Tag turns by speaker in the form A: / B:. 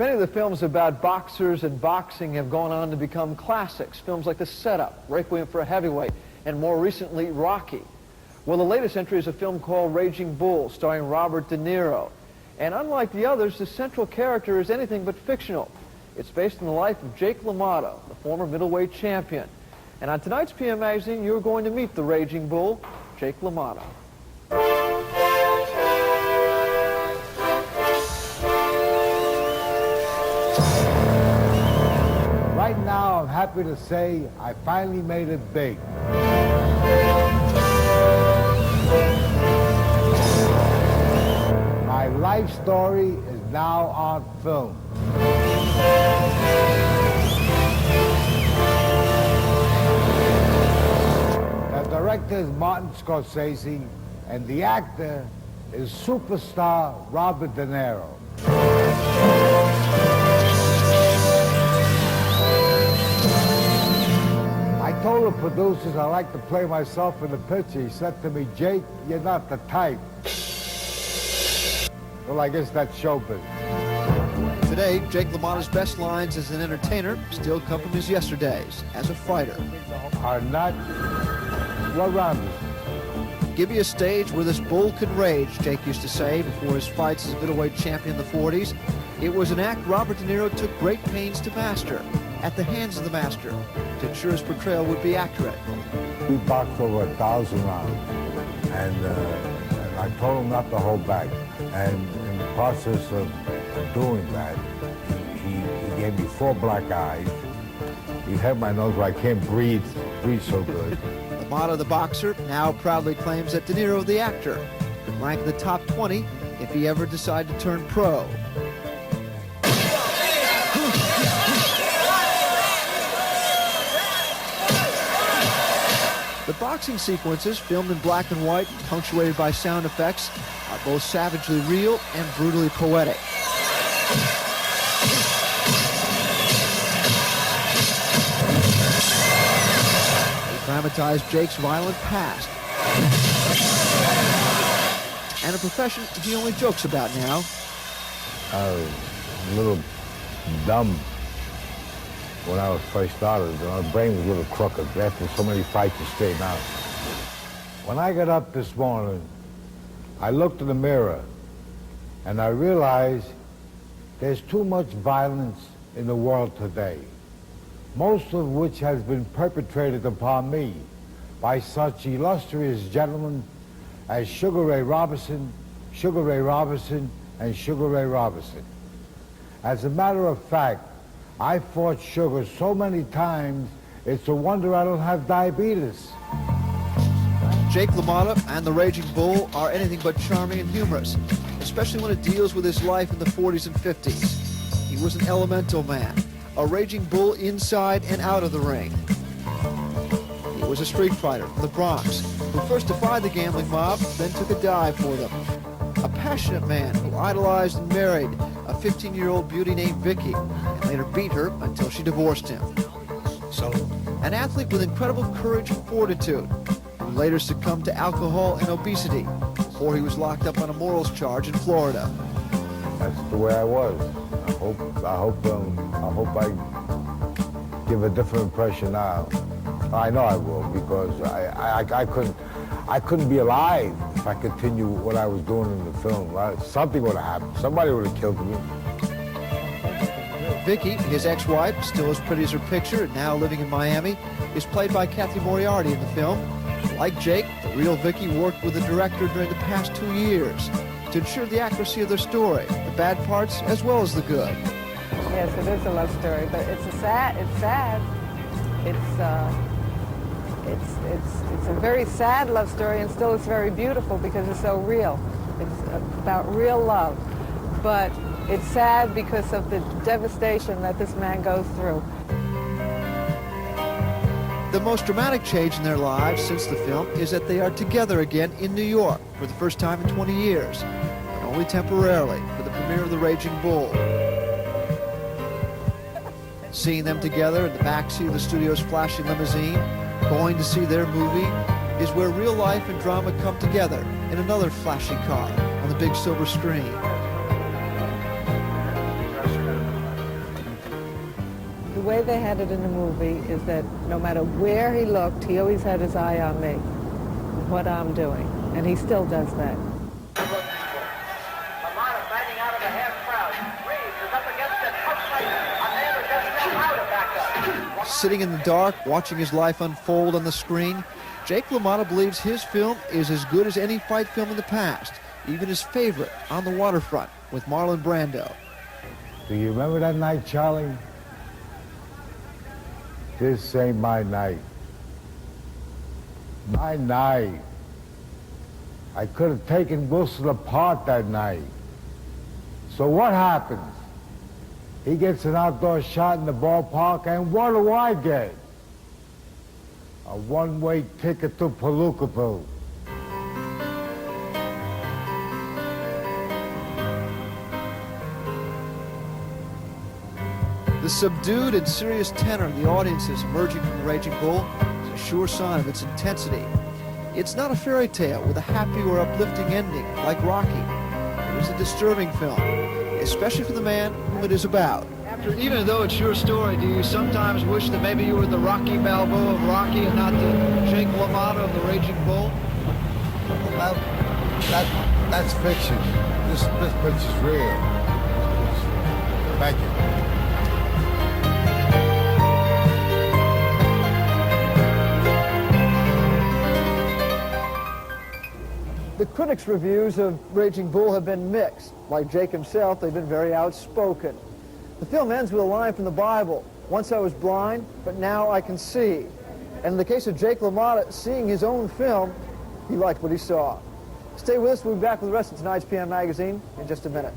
A: Many of the films about boxers and boxing have gone on to become classics. Films like The Setup, Requiem for a Heavyweight, and more recently, Rocky. Well, the latest entry is a film called Raging Bull, starring Robert De Niro. And unlike the others, the central character is anything but fictional. It's based on the life of Jake LaMotta, the former middleweight champion. And on tonight's PM Magazine, you're going to meet the Raging Bull, Jake LaMotta.
B: Right now, I'm happy to say I finally made it big. My life story is now on film. The director is Martin Scorsese, and the actor is superstar Robert De Niro. I told the producers I like to play myself in the picture. He said to me, "Jake, you're not the type." Well, I guess that's showbiz.
A: Today, Jake LaMotta's best lines as an entertainer still come from his yesterdays as a fighter.
B: Are not well-rounded.
A: Give me a stage where this bull can rage, Jake used to say before his fights as a middleweight champion in the 40s. It was an act Robert De Niro took great pains to master, at the hands of the master, to ensure his portrayal would be accurate.
B: We boxed over 1,000 rounds, and I told him not to hold back. And in the process of doing that, he gave me 4 black eyes. He had my nose where I can't breathe so good.
A: LaMotta, the boxer, now proudly claims that De Niro, the actor, could rank in the top 20 if he ever decided to turn pro. The boxing sequences, filmed in black and white, punctuated by sound effects, are both savagely real and brutally poetic. Dramatized Jake's violent past and a profession he only jokes about now.
B: I was a little dumb when I was first started. My brain was a little crooked after so many fights to straighten out. When I got up this morning, I looked in the mirror and I realized there's too much violence in the world today, most of which has been perpetrated upon me by such illustrious gentlemen as Sugar Ray Robinson, and Sugar Ray Robinson. As a matter of fact, I fought Sugar so many times, it's a wonder I don't have diabetes.
A: Jake LaMotta and the Raging Bull are anything but charming and humorous, especially when it deals with his life in the 40s and 50s. He was an elemental man, a raging bull inside and out of the ring. He was a street fighter from the Bronx, who first defied the gambling mob, then took a dive for them. A passionate man who idolized and married a 15-year-old beauty named Vicky, and later beat her until she divorced him. An athlete with incredible courage and fortitude, who later succumbed to alcohol and obesity before he was locked up on a morals charge in Florida.
B: That's the way I was. I hope I give a different impression now. I know I will, because I couldn't be alive if I continued what I was doing in the film. Something would have happened. Somebody would have killed me.
A: Vicky, his ex-wife, still as pretty as her picture, and now living in Miami, is played by Kathy Moriarty in the film. Like Jake, the real Vicky worked with the director during the past 2 years to ensure the accuracy of their story, the bad parts as well as the good.
C: Yes, it is a love story, but it's sad. It's a very sad love story, and still it's very beautiful because it's so real. It's about real love, but it's sad because of the devastation that this man goes through.
A: The most dramatic change in their lives since the film is that they are together again in New York for the first time in 20 years, and only temporarily for the premiere of The Raging Bull. Seeing them together in the backseat of the studio's flashy limousine, going to see their movie, is where real life and drama come together in another flashy car on the big silver screen.
C: way they had it in the movie is that no matter where he looked, he always had his eye on me, what I'm doing, and he still does that.
D: LaMotta fighting out of the half crowd. Reeves is up against it. Outside. A man who doesn't know how to back up.
A: Sitting in the dark, watching his life unfold on the screen, Jake LaMotta believes his film is as good as any fight film in the past, even his favorite, On the Waterfront, with Marlon Brando.
B: Do you remember that night, Charlie? This ain't my night. My night. I could have taken Wilson apart that night. So what happens? He gets an outdoor shot in the ballpark, and what do I get? A one-way ticket to Palookaville.
A: The subdued and serious tenor of the audiences emerging from The Raging Bull is a sure sign of its intensity. It's not a fairy tale with a happy or uplifting ending like Rocky. It is a disturbing film, especially for the man whom it is about. Even though it's your story, do you sometimes wish that maybe you were the Rocky Balboa of Rocky and not the Jake LaMotta of The Raging Bull?
B: Well, that's fiction. This picture's real. Thank you.
A: The critics' reviews of Raging Bull have been mixed. Like Jake himself, they've been very outspoken. The film ends with a line from the Bible. Once I was blind, but now I can see. And in the case of Jake LaMotta, seeing his own film, he liked what he saw. Stay with us. We'll be back with the rest of tonight's PM Magazine in just a minute.